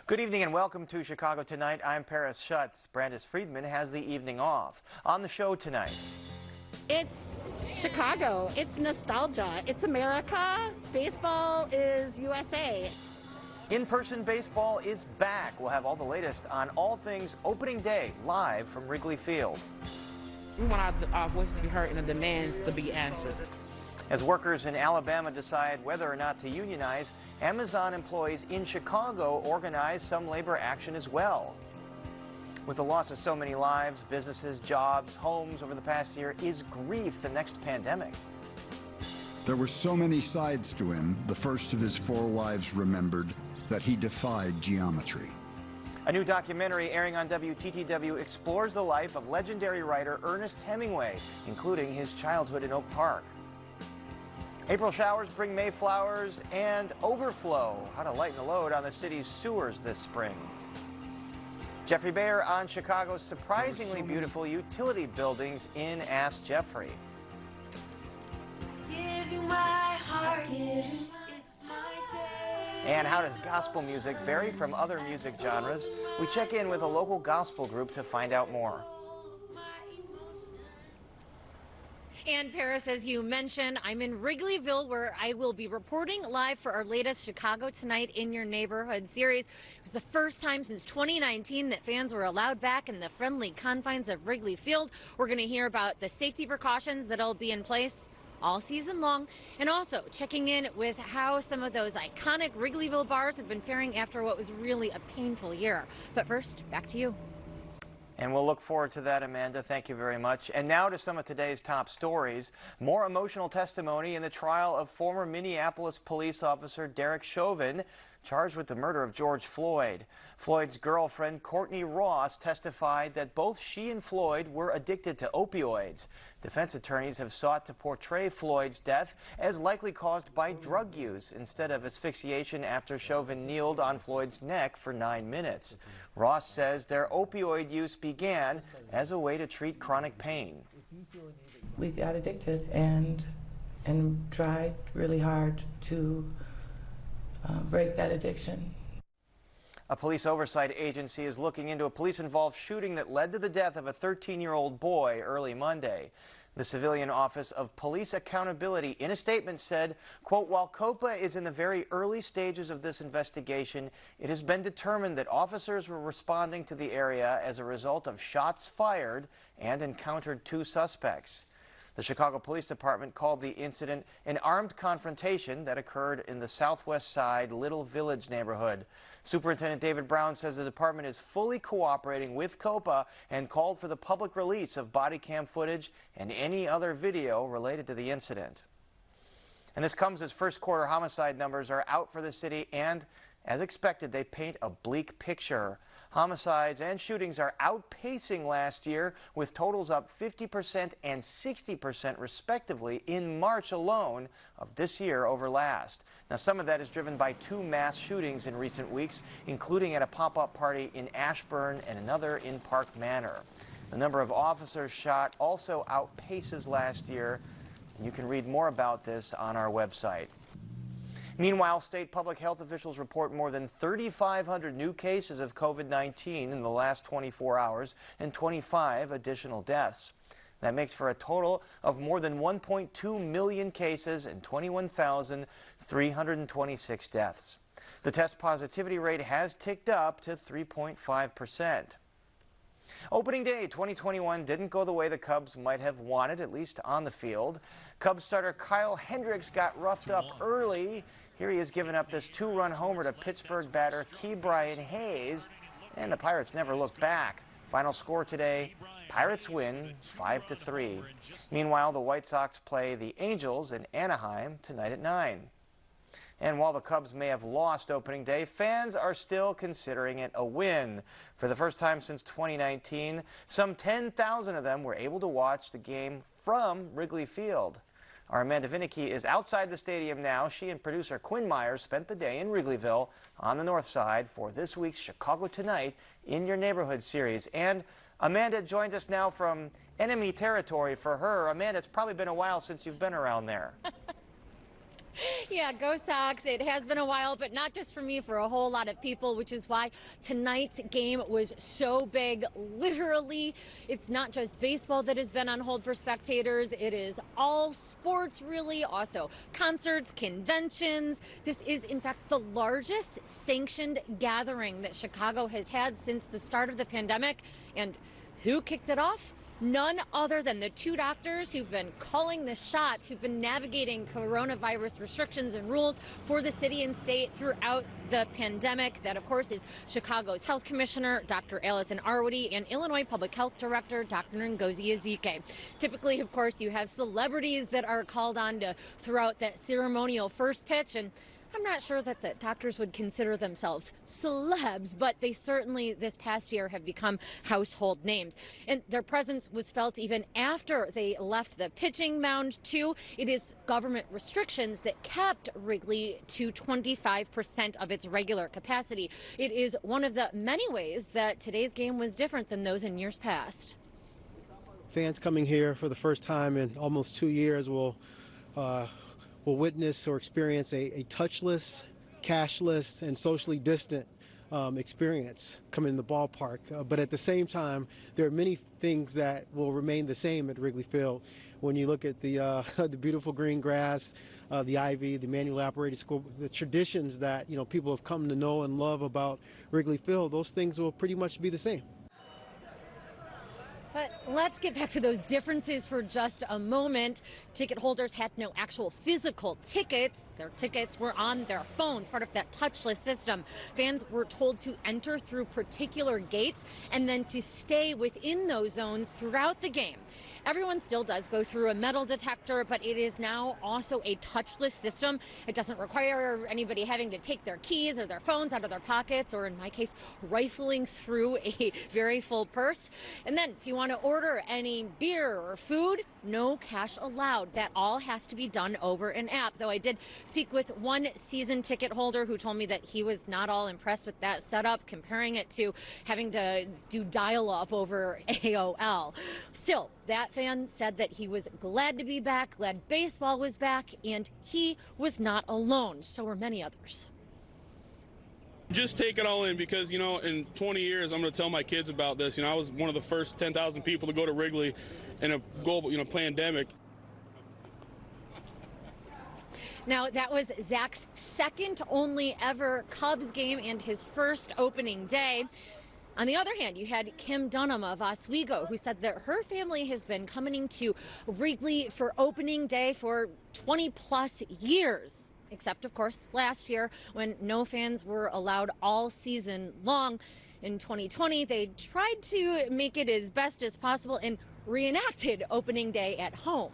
Good evening and welcome to Chicago Tonight. I'm Paris Schutz. Brandis Friedman has the evening off. On the show tonight. It's Chicago. It's nostalgia. It's America. Baseball is USA. In-person baseball is back. We'll have all the latest on all things opening day live from Wrigley Field. We want our voices to be heard and the demands to be answered. As workers in Alabama decide whether or not to unionize, Amazon employees in Chicago organize some labor action as well. With the loss of so many lives, businesses, jobs, homes over the past year, is grief the next pandemic? There were so many sides to him, the first of his four wives remembered, that he defied geometry. A new documentary airing on WTTW explores the life of legendary writer Ernest Hemingway, including his childhood in Oak Park. April showers bring May flowers and overflow. How to lighten the load on the city's sewers this spring. Jeffrey Bayer on Chicago's surprisingly beautiful utility buildings in Ask Jeffrey. Give you my heart, it's my day. And how does gospel music vary from other music genres? We check in with a local gospel group to find out more. And Paris, as you mentioned, I'm in Wrigleyville, where I will be reporting live for our latest Chicago Tonight in Your Neighborhood series. It was the first time since 2019 that fans were allowed back in the friendly confines of Wrigley Field. We're going to hear about the safety precautions that'll be in place all season long, and also checking in with how some of those iconic Wrigleyville bars have been faring after what was really a painful year. But first, back to you. And we'll look forward to that, Amanda. Thank you very much. And now to some of today's top stories. More emotional testimony in the trial of former Minneapolis police officer Derek Chauvin, charged with the murder of George Floyd. Floyd's girlfriend, Courtney Ross, testified that both she and Floyd were addicted to opioids. Defense attorneys have sought to portray Floyd's death as likely caused by drug use instead of asphyxiation after Chauvin kneeled on Floyd's neck for 9 minutes. Ross says their opioid use began as a way to treat chronic pain. We got addicted and tried really hard to break that addiction. A police oversight agency is looking into a police-involved shooting that led to the death of a 13-year-old boy early Monday. The Civilian Office of Police Accountability in a statement said, quote, while COPA is in the very early stages of this investigation, it has been determined that officers were responding to the area as a result of shots fired and encountered 2 suspects. The Chicago Police Department called the incident an armed confrontation that occurred in the Southwest Side Little Village neighborhood. Superintendent David Brown says the department is fully cooperating with COPA and called for the public release of body cam footage and any other video related to the incident. And this comes as first quarter homicide numbers are out for the city, and as expected, they paint a bleak picture. Homicides and shootings are outpacing last year, with totals up 50% and 60% respectively in March alone of this year over last. Now, some of that is driven by 2 mass shootings in recent weeks, including at a pop-up party in Ashburn and another in Park Manor. The number of officers shot also outpaces last year, and you can read more about this on our website. Meanwhile, state public health officials report more than 3,500 new cases of COVID-19 in the last 24 hours and 25 additional deaths. That makes for a total of more than 1.2 million cases and 21,326 deaths. The test positivity rate has ticked up to 3.5%. Opening day 2021 didn't go the way the Cubs might have wanted, at least on the field. Cubs starter Kyle Hendricks got roughed up early. Here he has given up this 2-run homer to Pittsburgh batter Ke'Bryan Hayes, and the Pirates never looked back. Final score today, Pirates win 5-3. Meanwhile, the White Sox play the Angels in Anaheim tonight at 9. And while the Cubs may have lost opening day, fans are still considering it a win. For the first time since 2019, some 10,000 of them were able to watch the game from Wrigley Field. Our Amanda Vinicky is outside the stadium now. She and producer Quinn Myers spent the day in Wrigleyville on the north side for this week's Chicago Tonight in Your Neighborhood series. And Amanda joins us now from enemy territory for her. Amanda, it's probably been a while since you've been around there. Yeah, go Sox. It has been a while, but not just for me, for a whole lot of people, which is why tonight's game was so big. Literally, it's not just baseball that has been on hold for spectators. It is all sports, really. Also, concerts, conventions. This is, in fact, the largest sanctioned gathering that Chicago has had since the start of the pandemic. And who kicked it off? None other than the two doctors who've been calling the shots, who've been navigating coronavirus restrictions and rules for the city and state throughout the pandemic. That, of course, is Chicago's health commissioner, Dr. Allison Arwady, and Illinois public health director, Dr. Ngozi Ezike. Typically, of course, you have celebrities that are called on to throw out that ceremonial first pitch, and I'm not sure that the doctors would consider themselves celebs, but they certainly this past year have become household names. And their presence was felt even after they left the pitching mound, too. It is government restrictions that kept Wrigley to 25% of its regular capacity. It is one of the many ways that today's game was different than those in years past. Fans coming here for the first time in almost 2 years will witness or experience a touchless, cashless, and socially distant experience coming in the ballpark. But at the same time, there are many things that will remain the same at Wrigley Field. When you look at the the beautiful green grass, the ivy, the manually operated school, the traditions that people have come to know and love about Wrigley Field, those things will pretty much be the same. But let's get back to those differences for just a moment. Ticket holders had no actual physical tickets. Their tickets were on their phones, part of that touchless system. Fans were told to enter through particular gates and then to stay within those zones throughout the game. Everyone still does go through a metal detector, but it is now also a touchless system. It doesn't require anybody having to take their keys or their phones out of their pockets, or in my case, rifling through a very full purse. And then if you want to order any beer or food, no cash allowed. That all has to be done over an app. Though I did speak with one season ticket holder who told me that he was not all impressed with that setup, comparing it to having to do dial-up over AOL. Still, that fan said that he was glad to be back, glad baseball was back, and he was not alone. So were many others. Just take it all in because, in 20 years, I'm going to tell my kids about this. I was one of the first 10,000 people to go to Wrigley in a global, pandemic. Now, that was Zach's second only ever Cubs game and his first opening day. On the other hand, you had Kim Dunham of Oswego, who said that her family has been coming to Wrigley for opening day for 20 plus years. Except, of course, last year when no fans were allowed all season long. In 2020, they tried to make it as best as possible and reenacted opening day at home.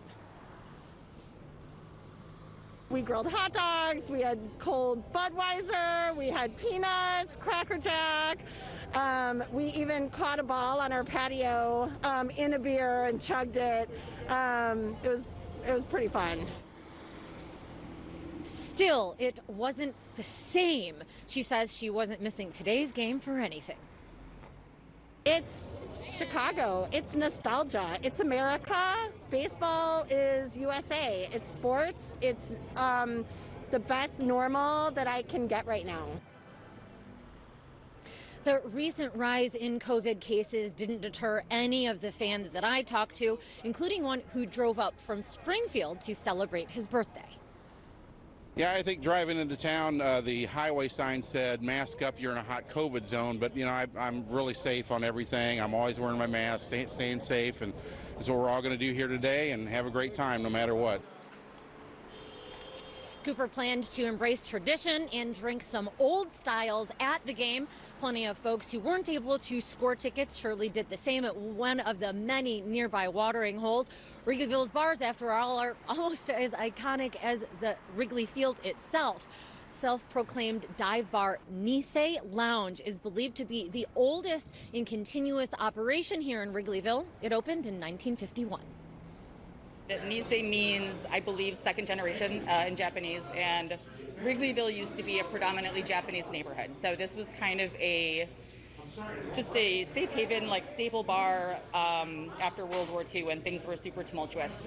We grilled hot dogs, we had cold Budweiser, we had peanuts, Cracker Jack. We even caught a ball on our patio in a beer and chugged it. It was pretty fun. Still, it wasn't the same. She says she wasn't missing today's game for anything. It's Chicago. It's nostalgia. It's America. Baseball is USA. It's sports. It's the best normal that I can get right now. The recent rise in COVID cases didn't deter any of the fans that I talked to, including one who drove up from Springfield to celebrate his birthday. Yeah, I think driving into town, the highway sign said, mask up, you're in a hot COVID zone. But, I'm really safe on everything. I'm always wearing my mask, staying safe. And that's what we're all going to do here today and have a great time no matter what. Cooper planned to embrace tradition and drink some old styles at the game. Plenty of folks who weren't able to score tickets surely did the same at one of the many nearby watering holes. Wrigleyville's bars, after all, are almost as iconic as the Wrigley Field itself. Self-proclaimed dive bar Nisei Lounge is believed to be the oldest in continuous operation here in Wrigleyville. It opened in 1951. Nisei means, I believe, second generation in Japanese, and Wrigleyville used to be a predominantly Japanese neighborhood. So this was kind of just a safe haven, like staple bar after World War II when things were super tumultuous.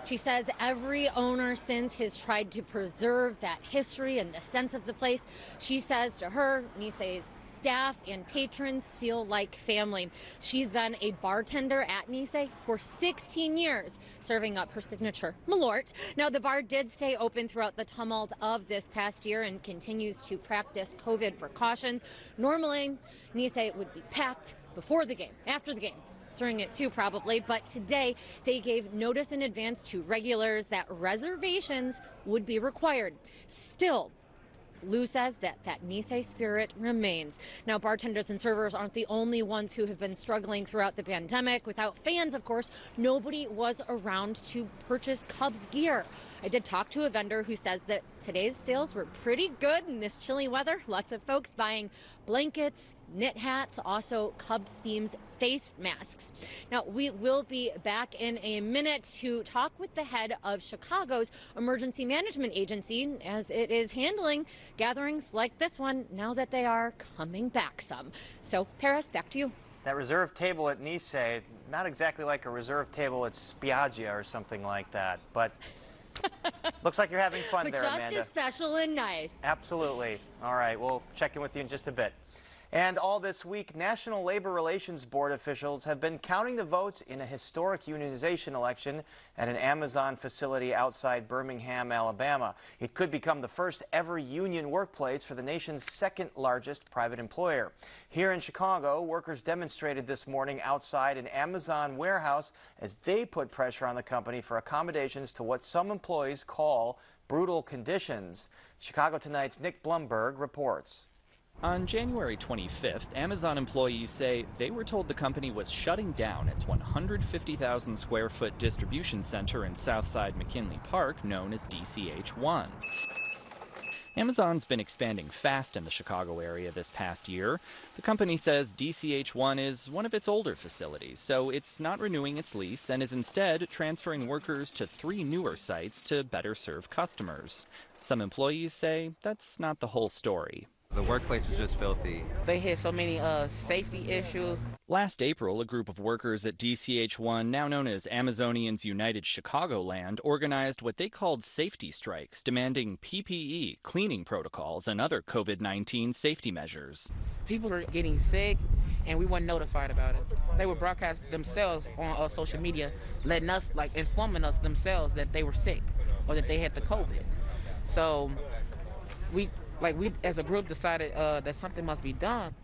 She says every owner since has tried to preserve that history and the sense of the place. She says to her, Nisei's staff and patrons feel like family. She's been a bartender at Nisei for 16 years, serving up her signature Malort. Now, the bar did stay open throughout the tumult of this past year and continues to practice COVID precautions. Normally, Nisei would be packed before the game, after the game, during it too probably, but today they gave notice in advance to regulars that reservations would be required. Still, Lou says that Nisei spirit remains. Now, bartenders and servers aren't the only ones who have been struggling throughout the pandemic. Without fans, of course, nobody was around to purchase Cubs gear. I did talk to a vendor who says that today's sales were pretty good in this chilly weather. Lots of folks buying blankets, knit hats, also Cub-themed face masks. Now, we will be back in a minute to talk with the head of Chicago's emergency management agency as it is handling gatherings like this one now that they are coming back some. So, Paris, back to you. That reserve table at Nisei, not exactly like a reserve table at Spiaggia or something like that, but looks like you're having fun there, Amanda. Just as special and nice. Absolutely. All right, we'll check in with you in just a bit. And all this week, National Labor Relations Board officials have been counting the votes in a historic unionization election at an Amazon facility outside Birmingham, Alabama. It could become the first ever union workplace for the nation's second largest private employer. Here in Chicago, workers demonstrated this morning outside an Amazon warehouse as they put pressure on the company for accommodations to what some employees call brutal conditions. Chicago Tonight's Nick Blumberg reports. On January 25th, Amazon employees say they were told the company was shutting down its 150,000 square foot distribution center in Southside McKinley Park, known as DCH1. Amazon's been expanding fast in the Chicago area this past year. The company says DCH1 is one of its older facilities, so it's not renewing its lease and is instead transferring workers to 3 newer sites to better serve customers. Some employees say that's not the whole story. The workplace was just filthy. They had so many safety issues. Last April, a group of workers at DCH1, now known as Amazonians United Chicagoland, organized what they called safety strikes, demanding PPE, cleaning protocols, and other COVID-19 safety measures. People were getting sick, and we weren't notified about it. They would broadcast themselves on social media, letting us, informing us themselves that they were sick or that they had the COVID. So we as a group decided that something must be done.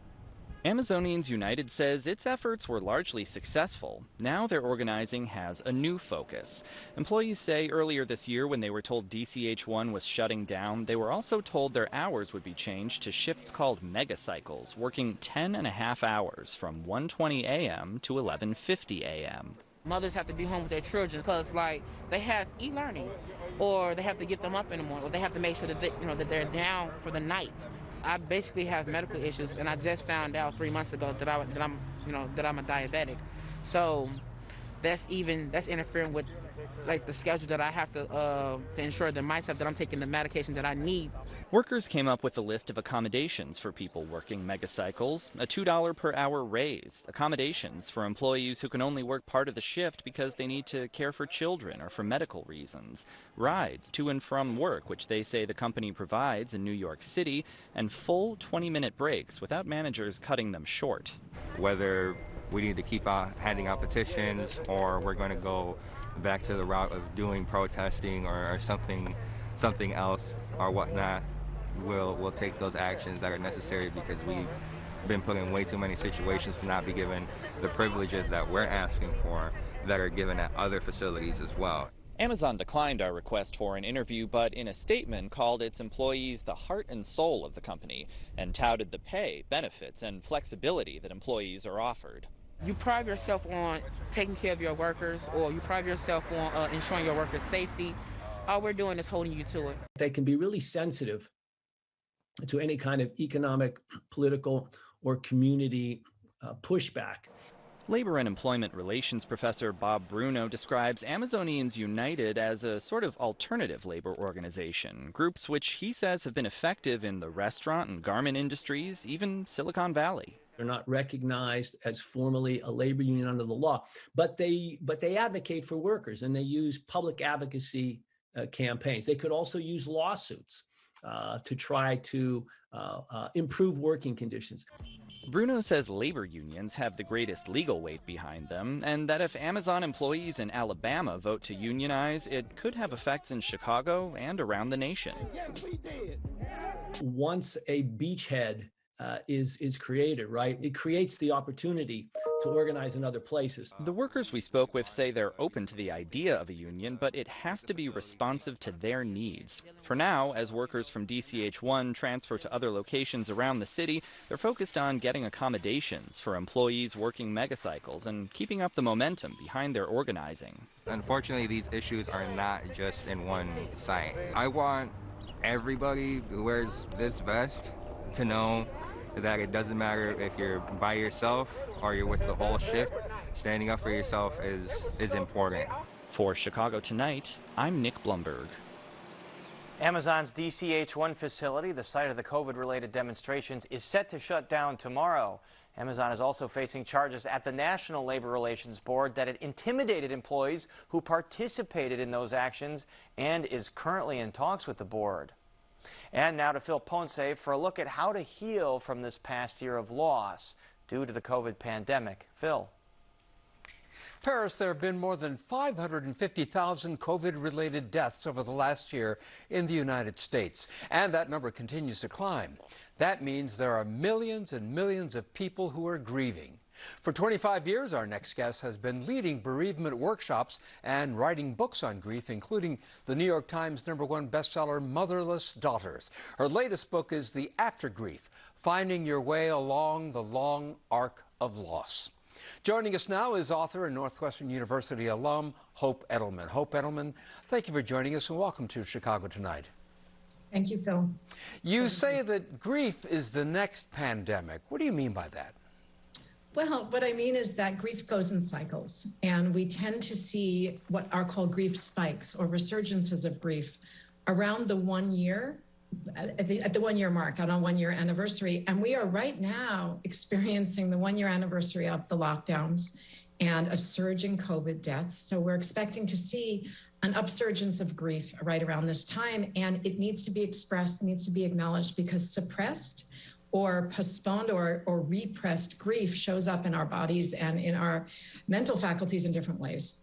Amazonians United says its efforts were largely successful. Now their organizing has a new focus. Employees say earlier this year when they were told DCH1 was shutting down, they were also told their hours would be changed to shifts called megacycles, working 10.5 hours from 1:20 a.m. to 11:50 a.m. Mothers have to be home with their children because, they have e-learning, or they have to get them up in the morning, or they have to make sure that that they're down for the night. I basically have medical issues, and I just found out 3 months ago that I'm a diabetic. So that's interfering with the schedule that I have to ensure that myself that I'm taking the medication that I need. Workers came up with a list of accommodations for people working megacycles, a $2 per hour raise, accommodations for employees who can only work part of the shift because they need to care for children or for medical reasons, rides to and from work, which they say the company provides in New York City, and full 20-minute breaks without managers cutting them short. Whether we need to keep handing out petitions or we're going to go back to the route of doing protesting or something else or whatnot, we'll take those actions that are necessary because we've been put in way too many situations to not be given the privileges that we're asking for that are given at other facilities as well. Amazon declined our request for an interview, but in a statement called its employees the heart and soul of the company and touted the pay, benefits, and flexibility that employees are offered. You pride yourself on taking care of your workers, or you pride yourself on ensuring your workers' safety. All we're doing is holding you to it. They can be really sensitive to any kind of economic, political, or community pushback. Labor and Employment Relations professor Bob Bruno describes Amazonians United as a sort of alternative labor organization, groups which he says have been effective in the restaurant and garment industries, even Silicon Valley. They're not recognized as formally a labor union under the law, but they advocate for workers, and they use public advocacy campaigns. They could also use lawsuits to try to improve working conditions. Bruno says labor unions have the greatest legal weight behind them, and that if Amazon employees in Alabama vote to unionize, it could have effects in Chicago and around the nation. Yes, we did. Once a beachhead is created, right, it creates the opportunity to organize in other places. The workers we spoke with say they're open to the idea of a union, but it has to be responsive to their needs. For now, as workers from DCH1 transfer to other locations around the city, they're focused on getting accommodations for employees working megacycles and keeping up the momentum behind their organizing. Unfortunately, these issues are not just in one site. I want everybody who wears this vest to know that it doesn't matter if you're by yourself or you're with the whole shift. Standing up for yourself is important. For Chicago Tonight, I'm Nick Blumberg. Amazon's DCH1 facility, the site of the COVID-related demonstrations, is set to shut down tomorrow. Amazon is also facing charges at the National Labor Relations Board that it intimidated employees who participated in those actions and is currently in talks with the board. And now to Phil Ponce for a look at how to heal from this past year of loss due to the COVID pandemic. Phil. Paris, there have been more than 550,000 COVID-related deaths over the last year in the United States, and that number continues to climb. That means there are millions and millions of people who are grieving. For 25 years, our next guest has been leading bereavement workshops and writing books on grief, including the New York Times #1 bestseller, Motherless Daughters. Her latest book is The After Grief, Finding Your Way Along the Long Arc of Loss. Joining us now is author and Northwestern University alum, Hope Edelman. Hope Edelman, thank you for joining us and welcome to Chicago Tonight. Thank you, Phil. You say that grief is the next pandemic. What do you mean by that? Well, what I mean is that grief goes in cycles, and we tend to see what are called grief spikes or resurgences of grief around the 1 year, at the 1 year mark, on a 1 year anniversary. And we are right now experiencing the 1 year anniversary of the lockdowns and a surge in COVID deaths. So we're expecting to see an upsurgence of grief right around this time, and it needs to be expressed, needs to be acknowledged, because suppressed or postponed or repressed grief shows up in our bodies and in our mental faculties in different ways.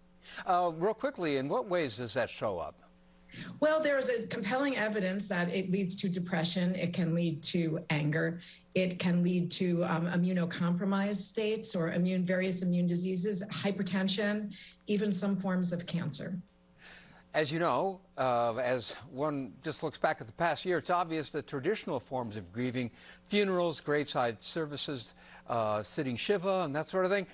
Real quickly, in what ways does that show up? Well, there is a compelling evidence that it leads to depression. It can lead to anger. It can lead to immunocompromised states or various immune diseases, hypertension, even some forms of cancer. As you know, as one just looks back at the past year, it's obvious that traditional forms of grieving, funerals, graveside services, sitting Shiva and that sort of thing,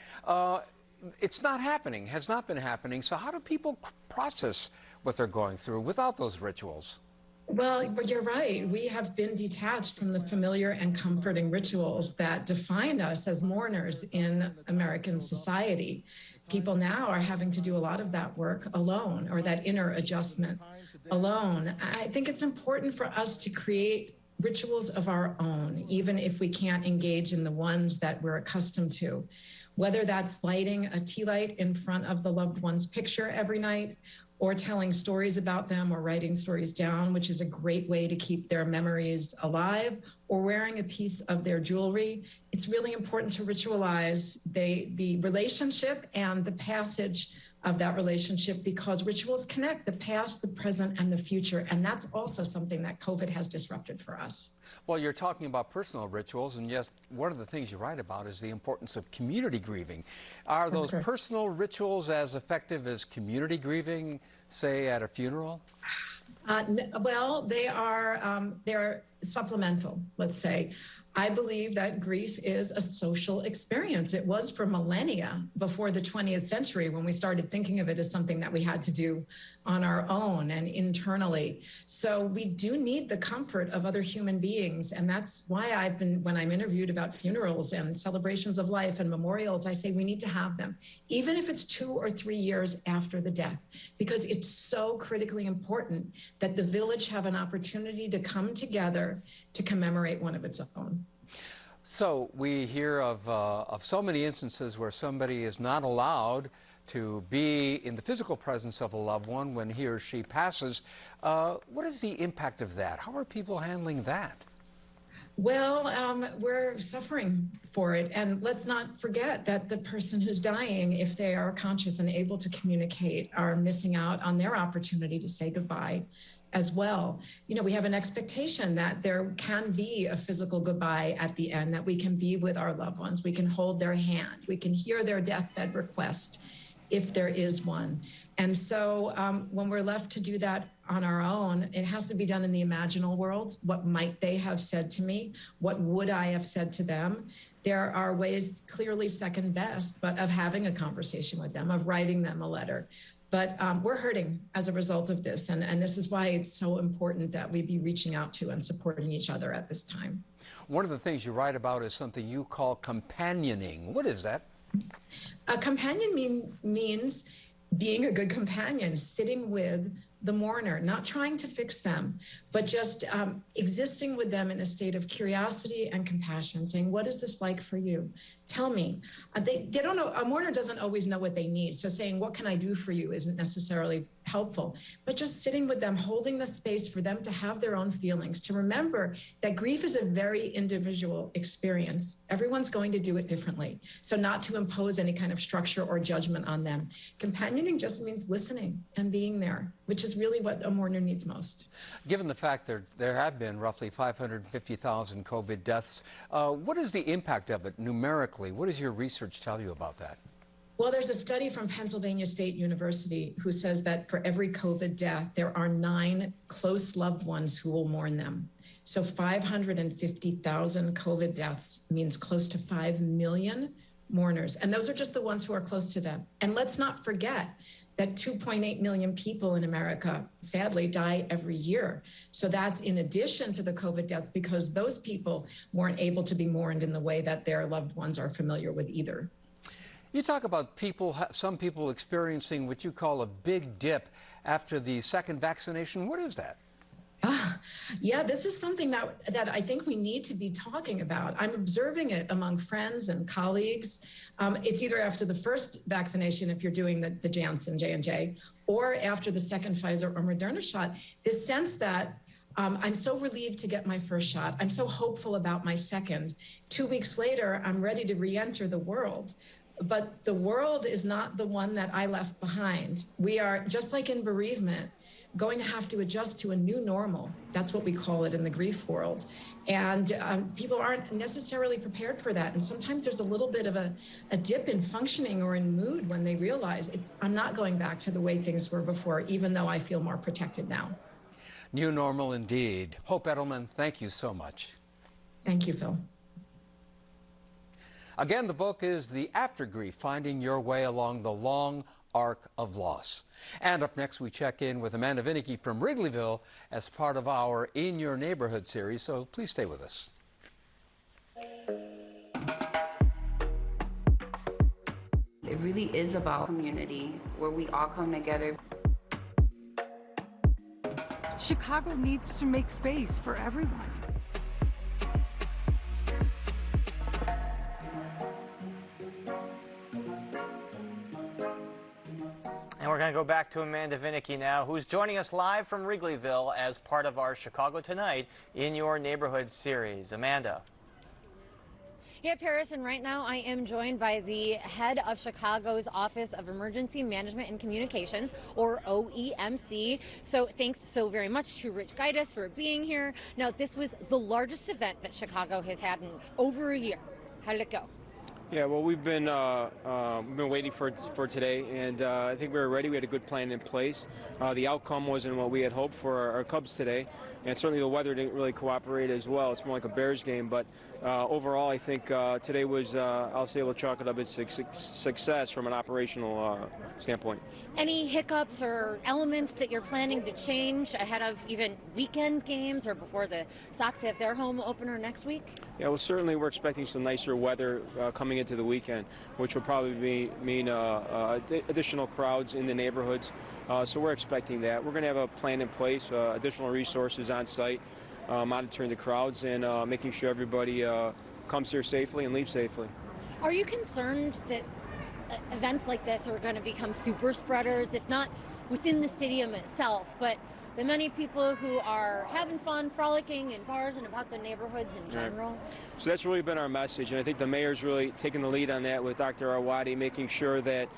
it's not happening, has not been happening. So how do people process what they're going through without those rituals? Well, you're right. We have been detached from the familiar and comforting rituals that define us as mourners in American society. People now are having to do a lot of that work alone, or that inner adjustment alone. I think it's important for us to create rituals of our own, even if we can't engage in the ones that we're accustomed to. Whether that's lighting a tea light in front of the loved one's picture every night, or telling stories about them, or writing stories down, which is a great way to keep their memories alive, or wearing a piece of their jewelry. It's really important to ritualize the relationship and the passage of that relationship, because rituals connect the past, the present, and the future. And that's also something that COVID has disrupted for us. Well, you're talking about personal rituals, and yes, one of the things you write about is the importance of community grieving. Are those personal rituals as effective as community grieving, say, at a funeral? Well, they're supplemental, let's say. I believe that grief is a social experience. It was for millennia before the 20th century, when we started thinking of it as something that we had to do on our own and internally. So we do need the comfort of other human beings. And that's why when I'm interviewed about funerals and celebrations of life and memorials, I say we need to have them, even if it's 2 or 3 years after the death, because it's so critically important that the village have an opportunity to come together to commemorate one of its own. So we hear of so many instances where somebody is not allowed to be in the physical presence of a loved one when he or she passes. What is the impact of that? How are people handling that? Well, we're suffering for it. And let's not forget that the person who's dying, if they are conscious and able to communicate, are missing out on their opportunity to say goodbye as well. You know, we have an expectation that there can be a physical goodbye at the end, that we can be with our loved ones, we can hold their hand, we can hear their deathbed request if there is one. And so when we're left to do that on our own, it has to be done in the imaginal world. What might they have said to me? What would I have said to them? There are ways, clearly second best, but of having a conversation with them, of writing them a letter. But we're hurting as a result of this. And this is why it's so important that we be reaching out to and supporting each other at this time. One of the things you write about is something you call companioning. What is that? A companion means being a good companion, sitting with the mourner, not trying to fix them, but just existing with them in a state of curiosity and compassion, saying, what is this like for you? Tell me. They don't know, a mourner doesn't always know what they need. So saying, what can I do for you isn't necessarily helpful, but just sitting with them, holding the space for them to have their own feelings, to remember that grief is a very individual experience. Everyone's going to do it differently. So not to impose any kind of structure or judgment on them. Companioning just means listening and being there, which is really what a mourner needs most. Given the fact that there have been roughly 550,000 COVID deaths, what is the impact of it numerically? What does your research tell you about that? Well, there's a study from Pennsylvania State University who says that for every COVID death, there are 9 close loved ones who will mourn them. So 550,000 COVID deaths means close to 5 million mourners. And those are just the ones who are close to them. And let's not forget that 2.8 million people in America, sadly, die every year. So that's in addition to the COVID deaths, because those people weren't able to be mourned in the way that their loved ones are familiar with either. You talk about some people experiencing what you call a big dip after the second vaccination. What is that? Yeah, this is something that I think we need to be talking about. I'm observing it among friends and colleagues. It's either after the first vaccination, if you're doing the Janssen, J&J, or after the second Pfizer or Moderna shot, this sense that I'm so relieved to get my first shot. I'm so hopeful about my second. 2 weeks later, I'm ready to re-enter the world. But the world is not the one that I left behind. We are, just like in bereavement, going to have to adjust to a new normal. That's what we call it in the grief world. And people aren't necessarily prepared for that. And sometimes there's a little bit of a dip in functioning or in mood when they realize I'm not going back to the way things were before, even though I feel more protected now. New normal indeed. Hope Edelman, thank you so much. Thank you, Phil. Again, the book is The After Grief, Finding Your Way Along the Long Arc of Loss. And up next, we check in with Amanda Vinicky from Wrigleyville as part of our In Your Neighborhood series, so please stay with us. It really is about community, where we all come together. Chicago needs to make space for everyone. And we're going to go back to Amanda Vinicky now, who's joining us live from Wrigleyville as part of our Chicago Tonight in Your Neighborhood series. Amanda. Yeah, Paris, and right now I am joined by the head of Chicago's Office of Emergency Management and Communications, or OEMC. So thanks so very much to Rich Gaitis for being here. Now, this was the largest event that Chicago has had in over a year. How did it go? Yeah, well, we've been waiting for today, and I think we were ready. We had a good plan in place. The outcome wasn't what we had hoped for our Cubs today, and certainly the weather didn't really cooperate as well. It's more like a Bears game, but overall, I think today was, I'll say, we'll chalk it up as success from an operational standpoint. Any hiccups or elements that you're planning to change ahead of even weekend games or before the Sox have their home opener next week? Yeah, well, certainly we're expecting some nicer weather coming into the weekend, which will probably mean additional crowds in the neighborhoods. So we're expecting that. We're going to have a plan in place, additional resources on site, monitoring the crowds and making sure everybody comes here safely and leaves safely. Are you concerned that events like this are going to become super spreaders, if not within the stadium itself, but the many people who are having fun, frolicking in bars and about the neighborhoods in general? Right. So that's really been our message, and I think the mayor's really taken the lead on that with Dr. Arwady, making sure that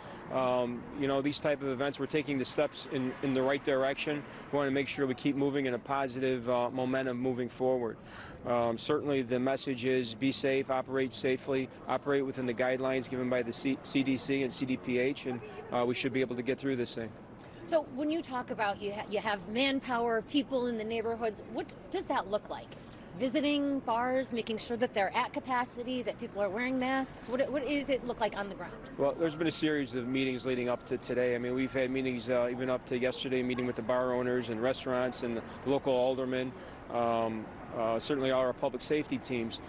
these type of events, we're taking the steps in the right direction. We want to make sure we keep moving in a positive momentum moving forward. Certainly the message is be safe, operate safely, operate within the guidelines given by the CDC and CDPH, and we should be able to get through this thing. So when you talk about you have manpower, people in the neighborhoods, what does that look like? Visiting bars, making sure that they're at capacity, that people are wearing masks? What does it look like on the ground? Well, there's been a series of meetings leading up to today. I mean, we've had meetings even up to yesterday, meeting with the bar owners and restaurants and the local aldermen, certainly all our public safety teams.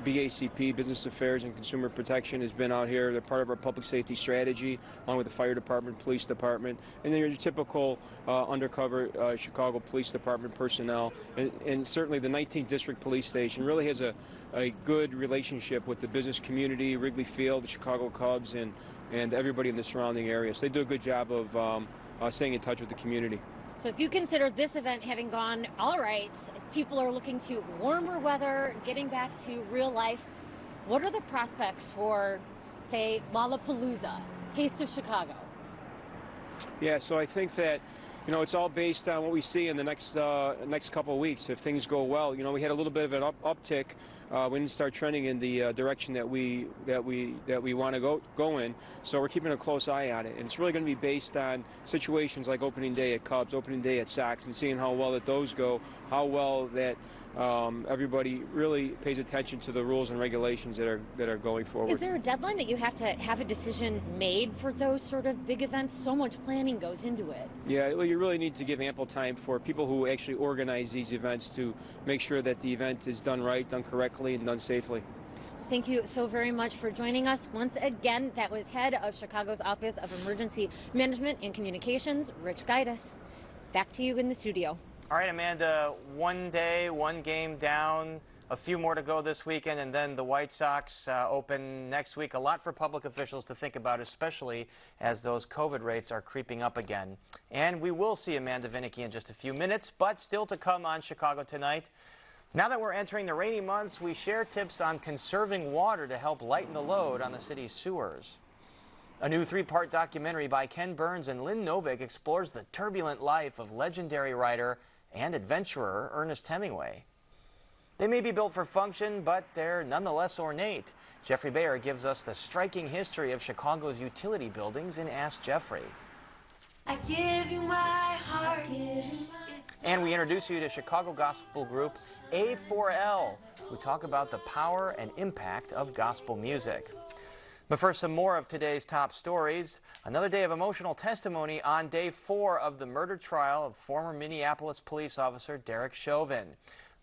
BACP, Business Affairs and Consumer Protection, has been out here. They're part of our public safety strategy, along with the fire department, police department, and then your typical undercover Chicago Police Department personnel. And certainly the 19th District Police Station really has a good relationship with the business community, Wrigley Field, the Chicago Cubs, and everybody in the surrounding area. So they do a good job of staying in touch with the community. So if you consider this event having gone all right, as people are looking to warmer weather, getting back to real life, what are the prospects for, say, Lollapalooza, Taste of Chicago? Yeah, so I think that, it's all based on what we see in the next couple of weeks. If things go well, we had a little bit of an uptick. We didn't start trending in the direction that we want to go in. So we're keeping a close eye on it, and it's really going to be based on situations like opening day at Cubs, opening day at Sox, and seeing how well that those go, how well that everybody really pays attention to the rules and regulations that are going forward. Is there a deadline that you have to have a decision made for those sort of big events? So much planning goes into it. Yeah, well, you really need to give ample time for people who actually organize these events to make sure that the event is done right, done correctly, and done safely. Thank you so very much for joining us. Once again, that was head of Chicago's Office of Emergency Management and Communications, Rich Gaitis. Back to you in the studio. All right, Amanda, one day, one game down, a few more to go this weekend, and then the White Sox open next week. A lot for public officials to think about, especially as those COVID rates are creeping up again. And we will see Amanda Vinicky in just a few minutes, but still to come on Chicago Tonight. Now that we're entering the rainy months, we share tips on conserving water to help lighten the load on the city's sewers. A new 3-part documentary by Ken Burns and Lynn Novick explores the turbulent life of legendary writer and adventurer Ernest Hemingway. They may be built for function, but they're nonetheless ornate. Jeffrey Bayer gives us the striking history of Chicago's utility buildings in Ask Jeffrey. I give you my heart. And we introduce you to Chicago gospel group A4L, who talk about the power and impact of gospel music. But first, some more of today's top stories. Another day of emotional testimony on day 4 of the murder trial of former Minneapolis police officer Derek Chauvin.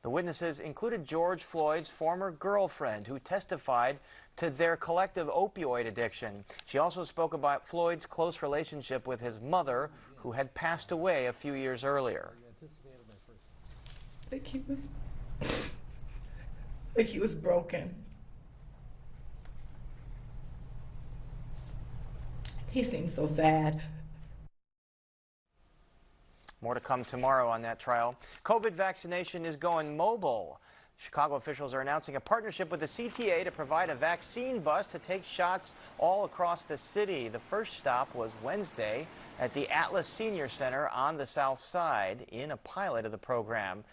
The witnesses included George Floyd's former girlfriend, who testified to their collective opioid addiction. She also spoke about Floyd's close relationship with his mother, who had passed away a few years earlier. Like he was broken. He seems so sad. More to come tomorrow on that trial. COVID vaccination is going mobile. Chicago officials are announcing a partnership with the CTA to provide a vaccine bus to take shots all across the city. The first stop was Wednesday at the Atlas Senior Center on the South Side in a pilot of the program.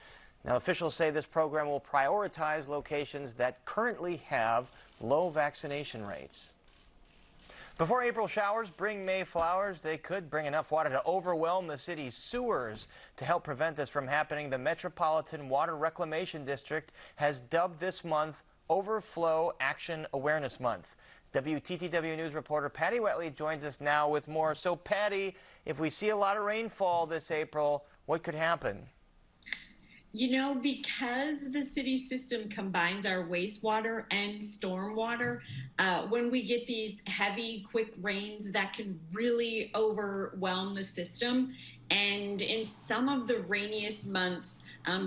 Now, officials say this program will prioritize locations that currently have low vaccination rates. Before April showers bring May flowers, they could bring enough water to overwhelm the city's sewers. To help prevent this from happening, the Metropolitan Water Reclamation District has dubbed this month Overflow Action Awareness Month. WTTW News reporter Patty Wetley joins us now with more. So, Patty, if we see a lot of rainfall this April, what could happen? Because the city system combines our wastewater and stormwater, when we get these heavy, quick rains, that can really overwhelm the system. And in some of the rainiest months,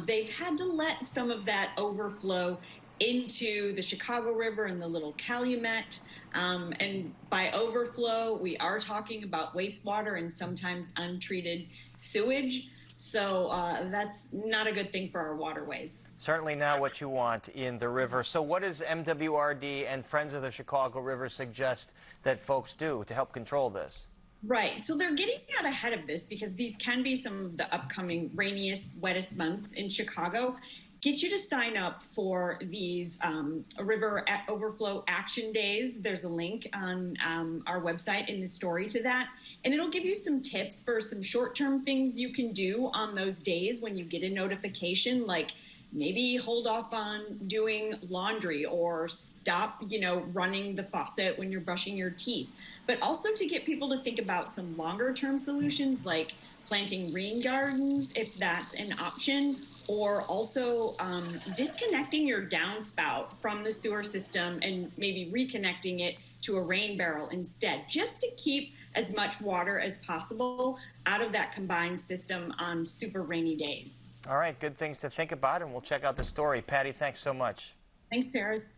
they've had to let some of that overflow into the Chicago River and the Little Calumet. And by overflow, we are talking about wastewater and sometimes untreated sewage. So that's not a good thing for our waterways. Certainly not what you want in the river. So what does MWRD and Friends of the Chicago River suggest that folks do to help control this? Right. So they're getting out ahead of this because these can be some of the upcoming rainiest, wettest months in Chicago. Get you to sign up for these river overflow action days. There's a link on our website in the story to that. And it'll give you some tips for some short-term things you can do on those days when you get a notification, like maybe hold off on doing laundry or stop, running the faucet when you're brushing your teeth. But also to get people to think about some longer-term solutions like planting rain gardens, if that's an option, or also disconnecting your downspout from the sewer system and maybe reconnecting it to a rain barrel instead, just to keep as much water as possible out of that combined system on super rainy days. All right, good things to think about, and we'll check out the story. Patty, thanks so much. Thanks, Paris.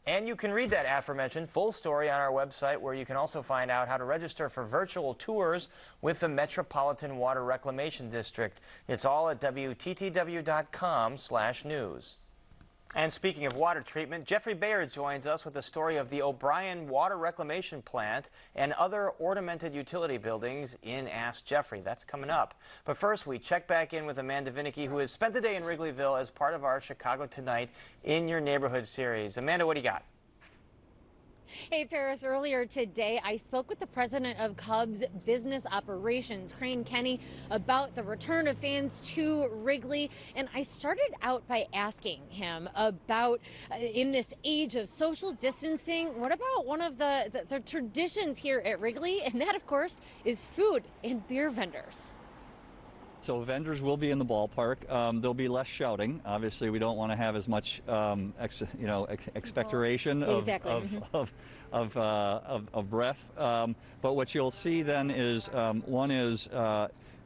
And you can read that aforementioned full story on our website, where you can also find out how to register for virtual tours with the Metropolitan Water Reclamation District. It's all at WTTW.com/news. And speaking of water treatment, Jeffrey Bayer joins us with the story of the O'Brien Water Reclamation Plant and other ornamented utility buildings in Ask Jeffrey. That's coming up. But first, we check back in with Amanda Vinicky, who has spent the day in Wrigleyville as part of our Chicago Tonight in Your Neighborhood series. Amanda, what do you got? Hey, Paris, earlier today, I spoke with the president of Cubs Business Operations, Crane Kenny, about the return of fans to Wrigley. And I started out by asking him about, in this age of social distancing, what about one of the traditions here at Wrigley? And that, of course, is food and beer vendors. So vendors will be in the ballpark. There'll be less shouting. Obviously, we don't want to have as much, expectoration of breath. But what you'll see then is one is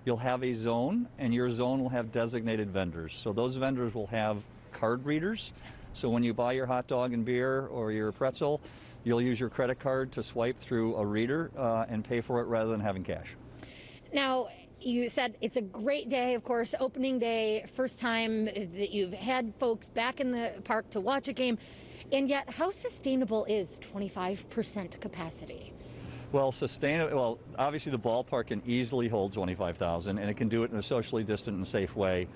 you'll have a zone, and your zone will have designated vendors. So those vendors will have card readers. So when you buy your hot dog and beer or your pretzel, you'll use your credit card to swipe through a reader and pay for it rather than having cash. Now, you said it's a great day, of course, opening day, first time that you've had folks back in the park to watch a game. And yet, how sustainable is 25% capacity? Well, obviously the ballpark can easily hold 25,000, and it can do it in a socially distant and safe way.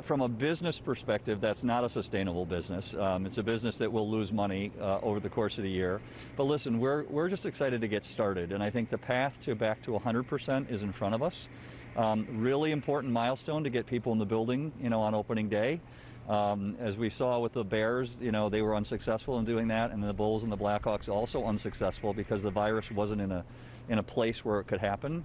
From a business perspective, that's not a sustainable business. It's a business that will lose money over the course of the year. But listen, we're just excited to get started, and I think the path back to 100% is in front of us. Really important milestone to get people in the building, on opening day. As we saw with the Bears, they were unsuccessful in doing that, and the Bulls and the Blackhawks also unsuccessful because the virus wasn't in a place where it could happen.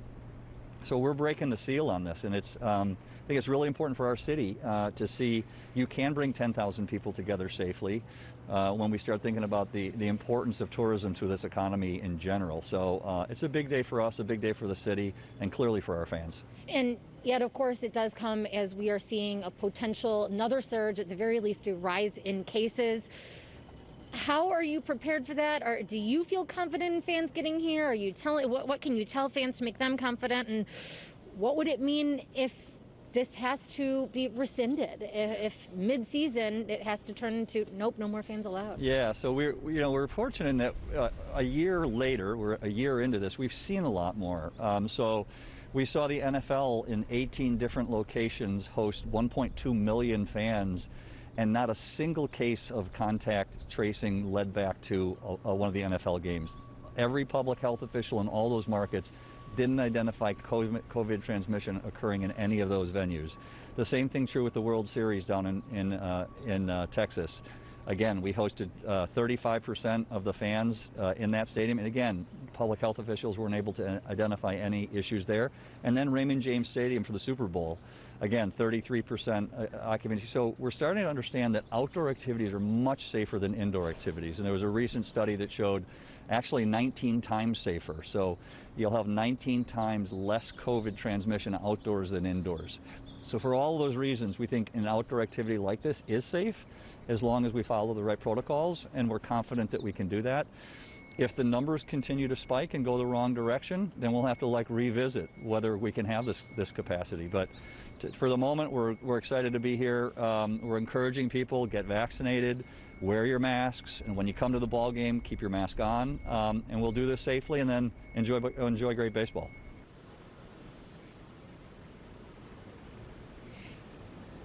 So we're breaking the seal on this, and I think it's really important for our city to see you can bring 10,000 people together safely when we start thinking about the importance of tourism to this economy in general. So it's a big day for us, a big day for the city, and clearly for our fans. And yet, of course, it does come as we are seeing a potential another surge, at the very least, a rise in cases. How are you prepared for that? Or do you feel confident in fans getting here? Are you what can you tell fans to make them confident? And what would it mean if this has to be rescinded? If mid-season it has to turn into nope, no more fans allowed? Yeah, so we're fortunate in that a year later, we're a year into this, we've seen a lot more. So we saw the NFL in 18 different locations host 1.2 million fans, and not a single case of contact tracing led back to one of the NFL games. Every public health official in all those markets didn't identify COVID transmission occurring in any of those venues. The same thing true with the World Series down in Texas. Again, we hosted 35% of the fans in that stadium, and again, public health officials weren't able to identify any issues there. And then Raymond James Stadium for the Super Bowl. again, 33% occupancy. So we're starting to understand that outdoor activities are much safer than indoor activities. And there was a recent study that showed actually 19 times safer. So you'll have 19 times less COVID transmission outdoors than indoors. So for all those reasons, we think an outdoor activity like this is safe as long as we follow the right protocols, and we're confident that we can do that. If the numbers continue to spike and go the wrong direction, then we'll have to revisit whether we can have this capacity. But for the moment, we're excited to be here. We're encouraging people, get vaccinated, wear your masks, and when you come to the ball game, keep your mask on. And we'll do this safely and then enjoy great baseball.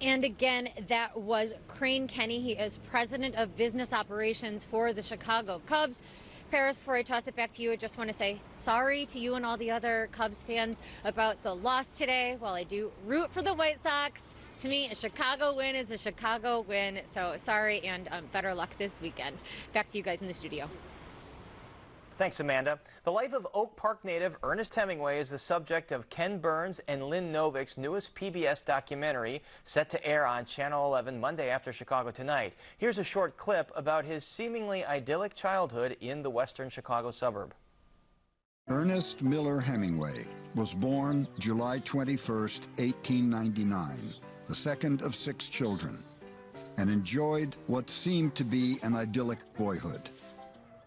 And again, that was Crane Kenny. He is president of business operations for the Chicago Cubs. Paris, before I toss it back to you, I just want to say sorry to you and all the other Cubs fans about the loss today. While I do root for the White Sox, to me, a Chicago win is a Chicago win. So sorry, and better luck this weekend. Back to you guys in the studio. Thanks, Amanda. The life of Oak Park native Ernest Hemingway is the subject of Ken Burns and Lynn Novick's newest PBS documentary, set to air on Channel 11 Monday after Chicago Tonight. Here's a short clip about his seemingly idyllic childhood in the western Chicago suburb. Ernest Miller Hemingway was born July 21st, 1899, the second of 6 children, and enjoyed what seemed to be an idyllic boyhood.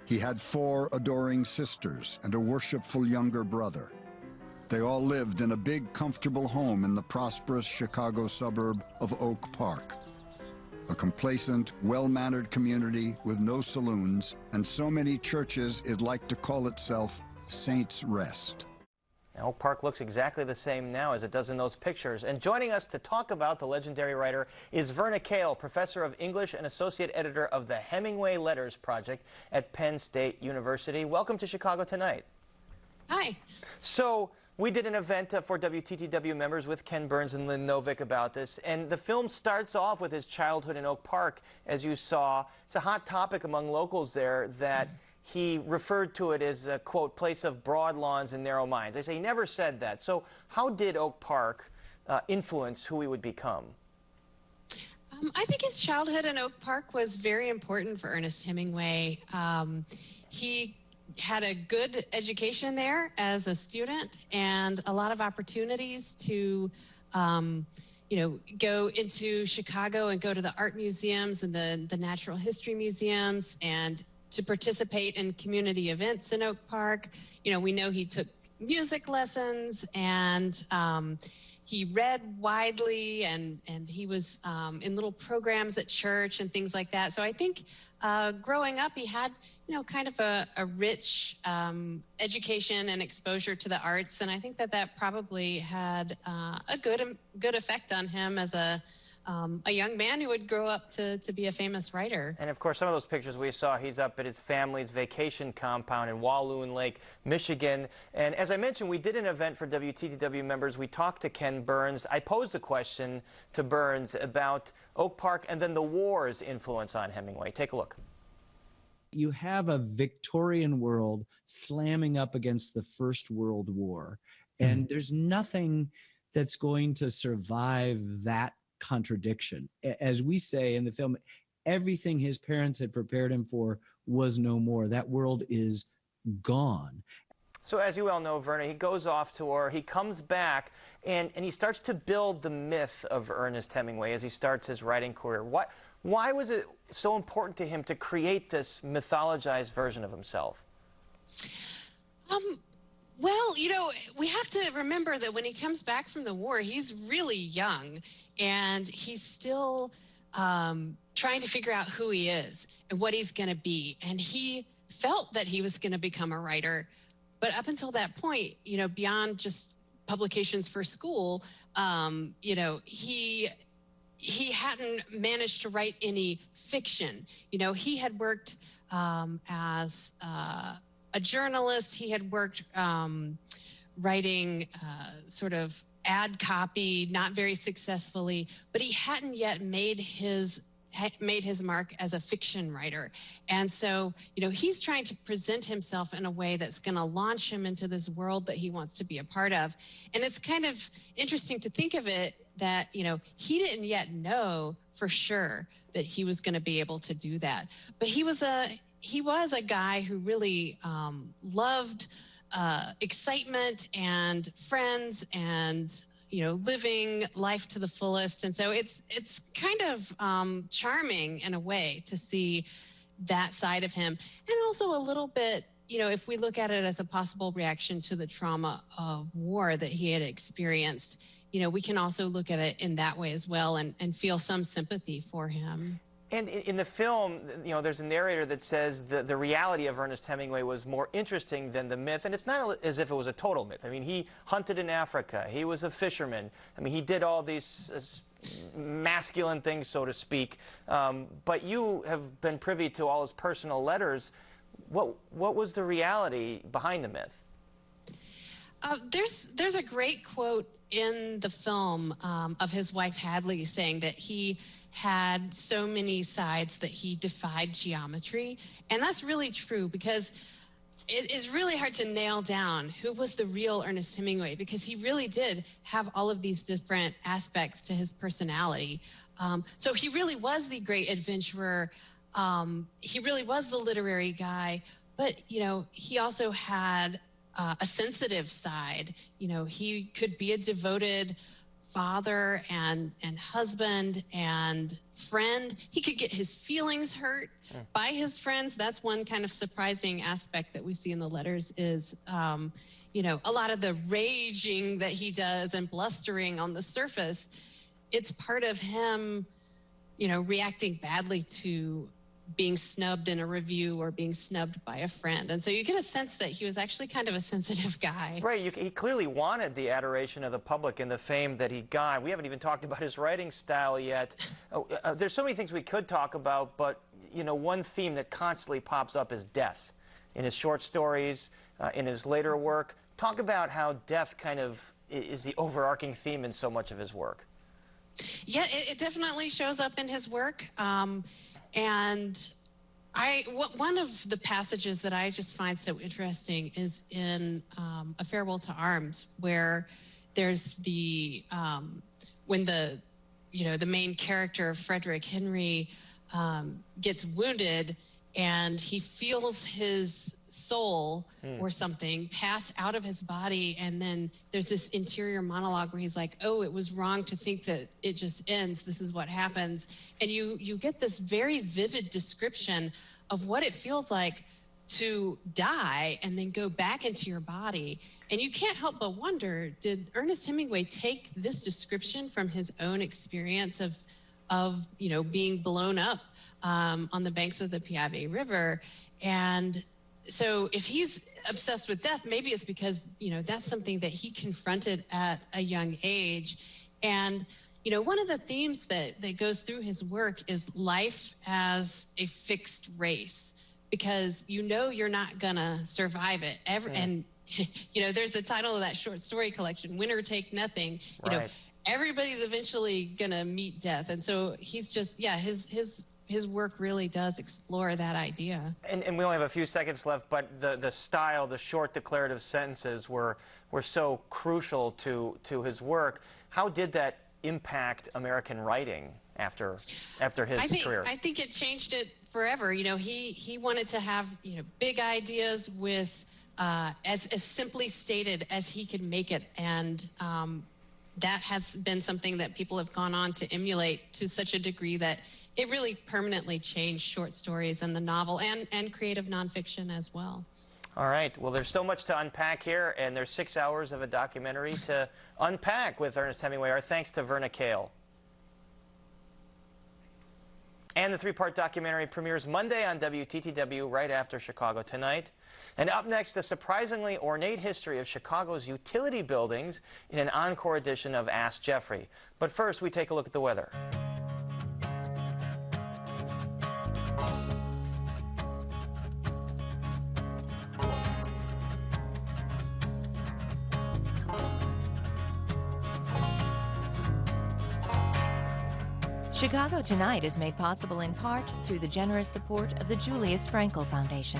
He had 4 adoring sisters and a worshipful younger brother. They all lived in a big, comfortable home in the prosperous Chicago suburb of Oak Park. A complacent, well-mannered community with no saloons and so many churches it'd like to call itself Saints' Rest. Now, Oak Park looks exactly the same now as it does in those pictures. And joining us to talk about the legendary writer is Verna Kale, professor of English and associate editor of the Hemingway Letters Project at Penn State University. Welcome to Chicago Tonight. Hi. So, we did an event for WTTW members with Ken Burns and Lynn Novick about this, and the film starts off with his childhood in Oak Park, as you saw. It's a hot topic among locals there that he referred to it as a, quote, place of broad lawns and narrow minds. They say he never said that. So how did Oak Park influence who he would become? I think his childhood in Oak Park was very important for Ernest Hemingway. He had a good education there as a student and a lot of opportunities to go into Chicago and go to the art museums and the natural history museums and to participate in community events in Oak Park. We know he took music lessons and he read widely and he was in little programs at church and things like that. So I think growing up, he had, kind of a rich education and exposure to the arts. And I think that probably had a good effect on him as a young man who would grow up to be a famous writer. And of course, some of those pictures we saw, he's up at his family's vacation compound in Walloon Lake, Michigan. And as I mentioned, we did an event for WTTW members. We talked to Ken Burns. I posed a question to Burns about Oak Park and then the war's influence on Hemingway. Take a look. You have a Victorian world slamming up against the First World War. And there's nothing that's going to survive that contradiction. As we say in the film, everything his parents had prepared him for was no more. That world is gone. So as you well know, Verna, he goes off to war, he comes back, and he starts to build the myth of Ernest Hemingway as he starts his writing career. Why was it so important to him to create this mythologized version of himself? Well, we have to remember that when he comes back from the war, he's really young and he's still trying to figure out who he is and what he's going to be. And he felt that he was going to become a writer. But up until that point, beyond just publications for school, he hadn't managed to write any fiction. He had worked as a journalist. He had worked writing sort of ad copy, not very successfully, but he hadn't yet made his made his mark as a fiction writer. And so, he's trying to present himself in a way that's going to launch him into this world that he wants to be a part of. And it's kind of interesting to think of it that, he didn't yet know for sure that he was going to be able to do that. But he was a guy who really loved excitement and friends and living life to the fullest. And so it's kind of charming in a way to see that side of him. And also a little bit, if we look at it as a possible reaction to the trauma of war that he had experienced, we can also look at it in that way as well and feel some sympathy for him. And in the film, there's a narrator that says the reality of Ernest Hemingway was more interesting than the myth, and it's not as if it was a total myth. I mean, he hunted in Africa. He was a fisherman. I mean, he did all these masculine things, so to speak. But you have been privy to all his personal letters. What was the reality behind the myth? There's a great quote in the film of his wife Hadley saying that he had so many sides that he defied geometry. And that's really true, because it is really hard to nail down who was the real Ernest Hemingway, because he really did have all of these different aspects to his personality. So he really was the great adventurer. He really was the literary guy, but, he also had a sensitive side. He could be a devoted father and husband and friend. He could get his feelings hurt by his friends. That's one kind of surprising aspect that we see in the letters is, a lot of the raging that he does and blustering on the surface. It's part of him, reacting badly to being snubbed in a review or being snubbed by a friend. And so you get a sense that he was actually kind of a sensitive guy. Right. He clearly wanted the adoration of the public and the fame that he got. We haven't even talked about his writing style yet. There's so many things we could talk about, but, one theme that constantly pops up is death. In his short stories, in his later work. Talk about how death kind of is the overarching theme in so much of his work. Yeah, it definitely shows up in his work. And one of the passages that I just find so interesting is in A Farewell to Arms, where there's when the main character, Frederick Henry, gets wounded and he feels his soul or something pass out of his body, and then there's this interior monologue where he's like, oh, it was wrong to think that it just ends, this is what happens. And you get this very vivid description of what it feels like to die and then go back into your body. And you can't help but wonder, did Ernest Hemingway take this description from his own experience of being blown up on the banks of the Piave River? And so if he's obsessed with death, maybe it's because, that's something that he confronted at a young age. And, one of the themes that goes through his work is life as a fixed race, because you're not gonna survive it. And, there's the title of that short story collection, Winner Take Nothing. Right. Everybody's eventually gonna meet death. And so he's just, his work really does explore that idea. And we only have a few seconds left, but the style, the short declarative sentences were so crucial to his work. How did that impact American writing after his career? I think it changed it forever. He wanted to have, big ideas with as simply stated as he could make it. And that has been something that people have gone on to emulate to such a degree that it really permanently changed short stories and the novel and creative nonfiction as well. All right. Well, there's so much to unpack here, and there's 6 hours of a documentary to unpack with Ernest Hemingway. Our thanks to Verna Kale. And the 3-part documentary premieres Monday on WTTW right after Chicago Tonight. And up next, a surprisingly ornate history of Chicago's utility buildings in an encore edition of Ask Jeffrey. But first, we take a look at the weather. Chicago Tonight is made possible in part through the generous support of the Julius Frankel Foundation.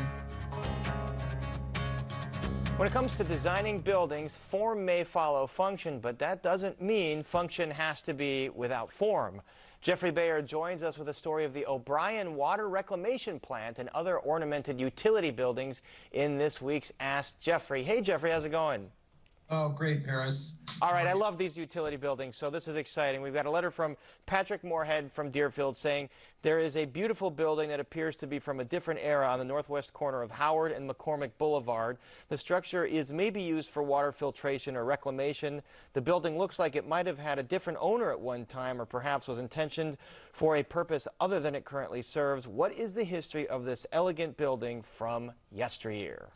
When it comes to designing buildings, form may follow function, but that doesn't mean function has to be without form. Jeffrey Bayer joins us with a story of the O'Brien Water Reclamation Plant and other ornamented utility buildings in this week's Ask Jeffrey. Hey, Jeffrey, how's it going? Oh, great, Paris. All right, I love these utility buildings, so this is exciting. We've got a letter from Patrick Moorhead from Deerfield saying there is a beautiful building that appears to be from a different era on the northwest corner of Howard and McCormick Boulevard. The structure is maybe used for water filtration or reclamation. The building looks like it might have had a different owner at one time or perhaps was intentioned for a purpose other than it currently serves. What is the history of this elegant building from yesteryear?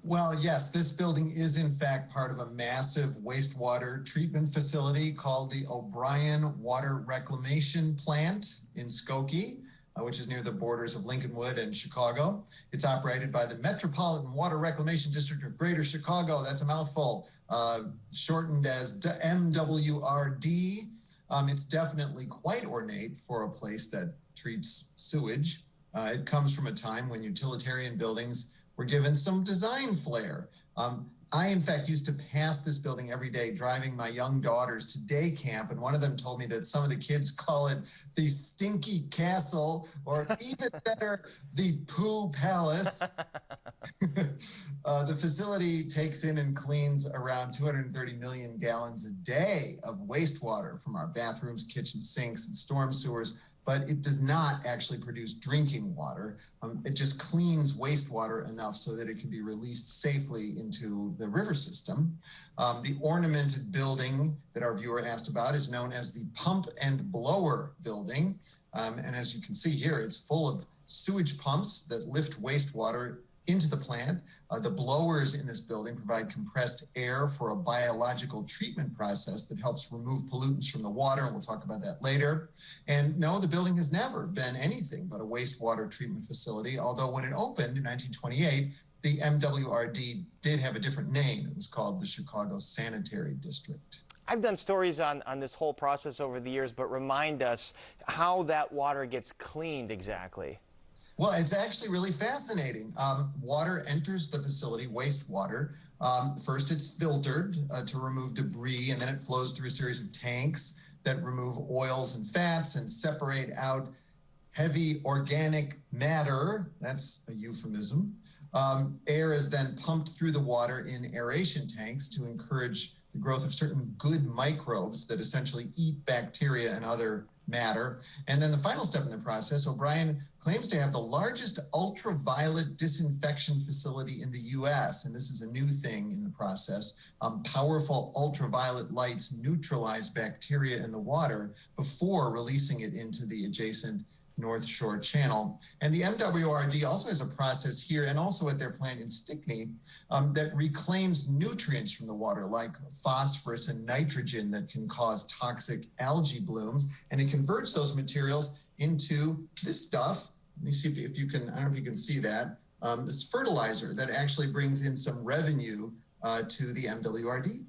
Well, yes, this building is in fact part of a massive wastewater treatment facility called the O'Brien Water Reclamation Plant in Skokie, which is near the borders of Lincolnwood and Chicago. It's operated by the Metropolitan Water Reclamation District of Greater Chicago. That's a mouthful, shortened as MWRD. It's definitely quite ornate for a place that treats sewage. It comes from a time when utilitarian buildings were given some design flair. I, in fact, used to pass this building every day driving my young daughters to day camp, and one of them told me that some of the kids call it the Stinky Castle, or even better, the Poo Palace. The facility takes in and cleans around 230 million gallons a day of wastewater from our bathrooms, kitchen sinks, and storm sewers, but it does not actually produce drinking water. It just cleans wastewater enough so that it can be released safely into the river system. The ornamented building that our viewer asked about is known as the Pump and Blower Building. And as you can see here, it's full of sewage pumps that lift wastewater into the plant. The blowers in this building provide compressed air for a biological treatment process that helps remove pollutants from the water, and we'll talk about that later. And no, the building has never been anything but a wastewater treatment facility, although when it opened in 1928, the MWRD did have a different name. It was called the Chicago Sanitary District. I've done stories on this whole process over the years, but remind us how that water gets cleaned exactly. Well, it's actually really fascinating. Water enters the facility, wastewater. First, it's filtered to remove debris, and then it flows through a series of tanks that remove oils and fats and separate out heavy organic matter. That's a euphemism. Air is then pumped through the water in aeration tanks to encourage the growth of certain good microbes that essentially eat bacteria and other matter. And then the final step in the process, O'Brien claims to have the largest ultraviolet disinfection facility in the U.S. And this is a new thing in the process. Powerful ultraviolet lights neutralize bacteria in the water before releasing it into the adjacent North Shore Channel. And the MWRD also has a process here and also at their plant in Stickney that reclaims nutrients from the water like phosphorus and nitrogen that can cause toxic algae blooms. And it converts those materials into this stuff. Let me see if you can, I don't know if you can see that. This fertilizer that actually brings in some revenue to the MWRD.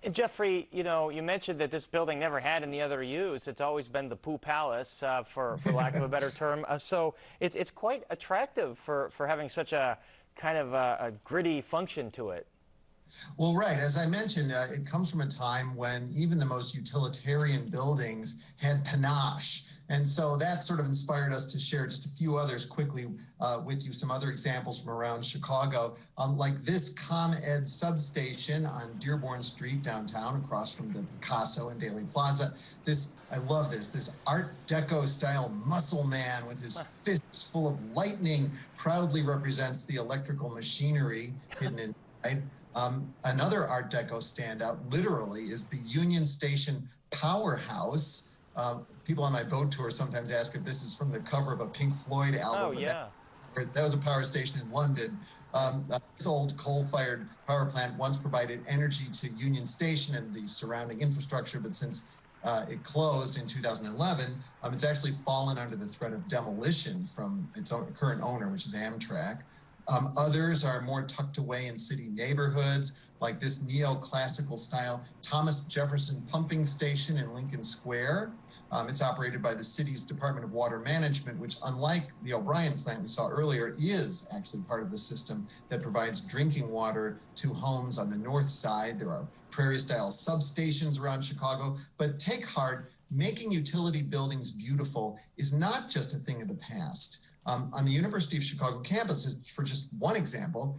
And Jeffrey, you know, you mentioned that this building never had any other use. It's always been the Poo Palace, for lack of a better term. So it's quite attractive for having such a kind of a gritty function to it. Well, right. As I mentioned, it comes from a time when even the most utilitarian buildings had panache. And so that sort of inspired us to share just a few others quickly with you, some other examples from around Chicago, like this ComEd substation on Dearborn Street downtown across from the Picasso and Daley Plaza. I love this Art Deco style muscle man with his fists full of lightning proudly represents the electrical machinery hidden inside. Another Art Deco standout literally is the Union Station Powerhouse. People on my boat tour sometimes ask if this is from the cover of a Pink Floyd album. Oh, yeah. That was a power station in London. This old coal-fired power plant once provided energy to Union Station and the surrounding infrastructure, but since it closed in 2011, it's actually fallen under the threat of demolition from its current owner, which is Amtrak. Others are more tucked away in city neighborhoods, like this neoclassical style Thomas Jefferson pumping station in Lincoln Square. It's operated by the city's Department of Water Management, which, unlike the O'Brien plant we saw earlier, is actually part of the system that provides drinking water to homes on the north side. There are prairie-style substations around Chicago, but take heart, making utility buildings beautiful is not just a thing of the past. On the University of Chicago campus, for just one example,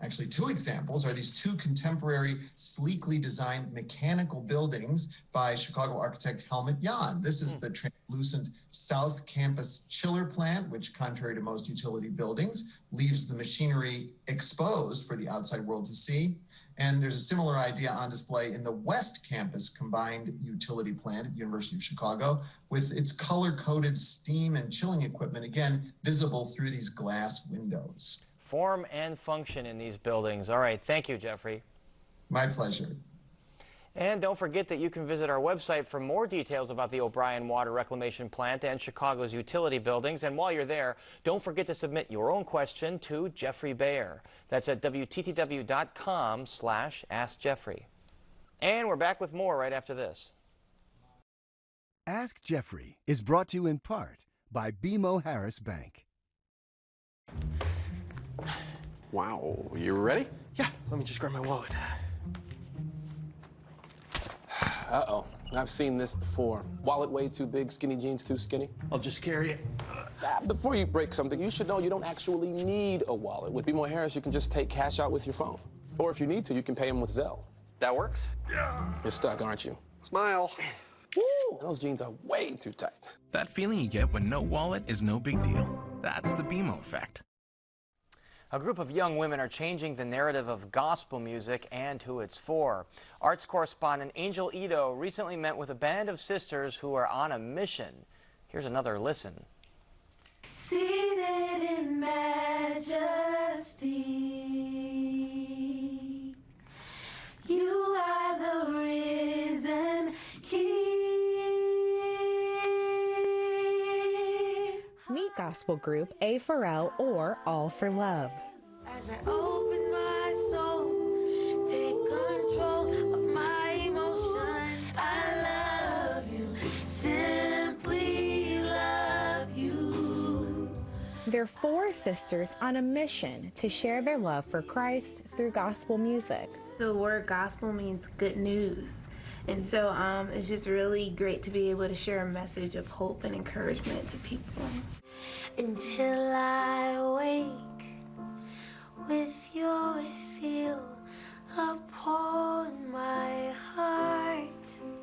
actually two examples, are these two contemporary, sleekly designed mechanical buildings by Chicago architect Helmut Jahn. This is the translucent South Campus chiller plant, which, contrary to most utility buildings, leaves the machinery exposed for the outside world to see. And there's a similar idea on display in the West Campus combined utility plant at University of Chicago, with its color-coded steam and chilling equipment, again, visible through these glass windows. Form and function in these buildings. All right, thank you, Jeffrey. My pleasure. And don't forget that you can visit our website for more details about the O'Brien Water Reclamation Plant and Chicago's utility buildings. And while you're there, don't forget to submit your own question to Jeffrey Bayer. That's at WTTW.com/AskJeffrey. And we're back with more right after this. Ask Jeffrey is brought to you in part by BMO Harris Bank. Wow, you ready? Yeah, let me just grab my wallet. Uh-oh, I've seen this before. Wallet way too big, skinny jeans too skinny. I'll just carry it. Before you break something, you should know you don't actually need a wallet. With BMO Harris, you can just take cash out with your phone. Or if you need to, you can pay them with Zelle. That works? Yeah. You're stuck, aren't you? Smile. Woo, those jeans are way too tight. That feeling you get when no wallet is no big deal. That's the BMO effect. A group of young women are changing the narrative of gospel music and who it's for. Arts correspondent Angel Ito recently met with a band of sisters who are on a mission. Here's another listen. Seated in majesty, you are the risen King. Meet gospel group A4L or All for Love. As I open my soul, take control of my emotions. I love you, simply love you. They're four sisters on a mission to share their love for Christ through gospel music. The word gospel means good news. And so it's just really great to be able to share a message of hope and encouragement to people. Until I wake with your seal upon my heart.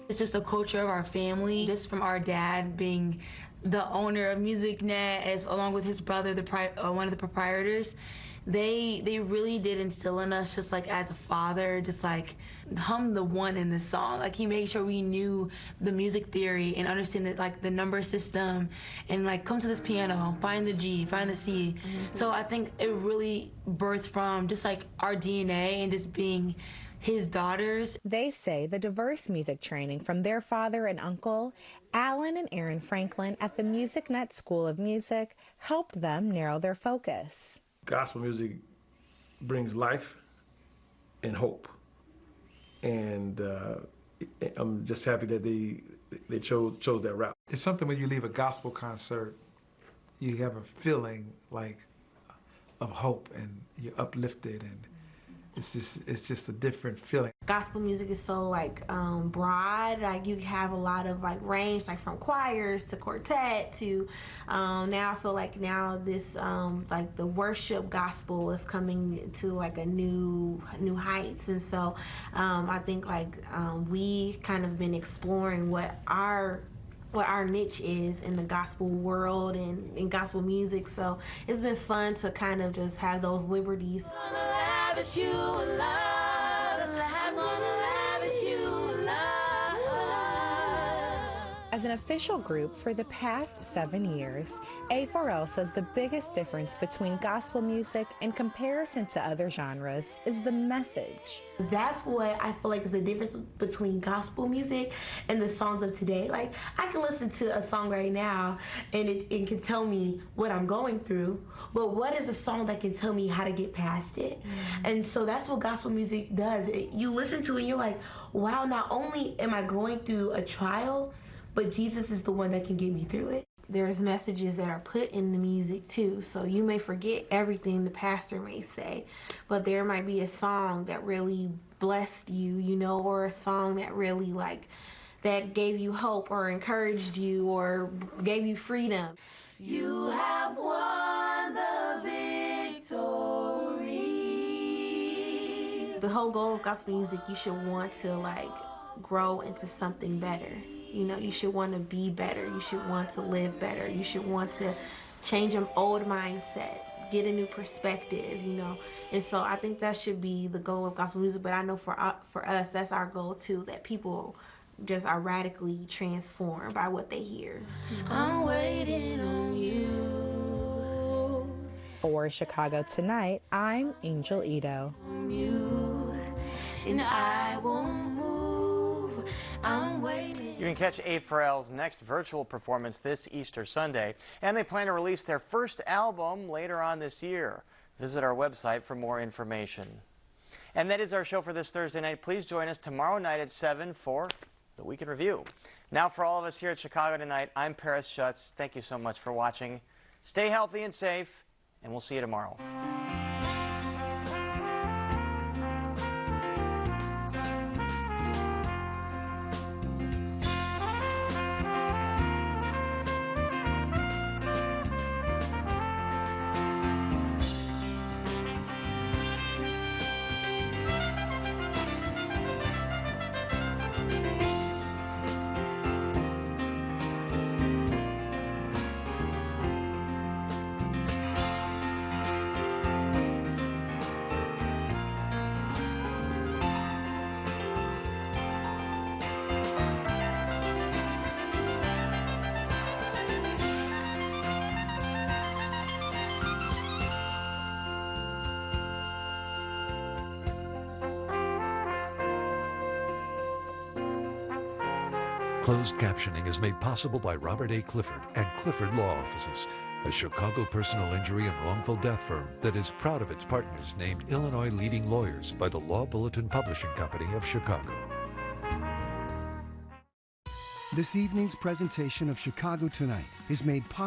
It's just a culture of our family, just from our dad being the owner of MusicNet, as along with his brother, one of the proprietors. They really did instill in us, just like as a father, just like hum the one in this song. Like he made sure we knew the music theory and understand that, like the number system, and like come to this piano, find the G, find the C. So I think it really birthed from just like our DNA and just being his daughters. They say the diverse music training from their father and uncle, Alan and Aaron Franklin at the MusicNet School of Music, helped them narrow their focus. Gospel music brings life and hope, and I'm just happy that they chose that route. It's something when you leave a gospel concert, you have a feeling like of hope, and you're uplifted, and it's just a different feeling. Gospel music is so like broad, like you have a lot of like range, like from choirs to quartet to now I feel like now this like the worship gospel is coming to like a new heights. And so I think like we kind of been exploring what our niche is in the gospel world and in gospel music. So it's been fun to kind of just have those liberties. as an official group for the past 7 years. A4L says the biggest difference between gospel music in comparison to other genres is the message. That's what I feel like is the difference between gospel music and the songs of today. Like, I can listen to a song right now and it can tell me what I'm going through, but what is a song that can tell me how to get past it? And so that's what gospel music does. You listen to it and you're like, wow, not only am I going through a trial, but Jesus is the one that can get me through it. There's messages that are put in the music too, so you may forget everything the pastor may say, but there might be a song that really blessed you, you know, or a song that really that gave you hope or encouraged you or gave you freedom. You have won the victory. The whole goal of gospel music, you should want to grow into something better. You know, you should want to be better. You should want to live better. You should want to change an old mindset, get a new perspective, you know. And so I think that should be the goal of gospel music. But I know for us, that's our goal too, that people just are radically transformed by what they hear. I'm waiting on you. For Chicago Tonight, I'm Angel Ito. And I won't move. I'm waiting. You can catch A4L's next virtual performance this Easter Sunday, and they plan to release their first album later on this year. Visit our website for more information. And that is our show for this Thursday night. Please join us tomorrow night at 7 for the Week in Review. Now, for all of us here at Chicago Tonight, I'm Paris Schutz. Thank you so much for watching. Stay healthy and safe, and we'll see you tomorrow. Closed captioning is made possible by Robert A. Clifford and Clifford Law Offices, a Chicago personal injury and wrongful death firm that is proud of its partners named Illinois Leading Lawyers by the Law Bulletin Publishing Company of Chicago. This evening's presentation of Chicago Tonight is made possible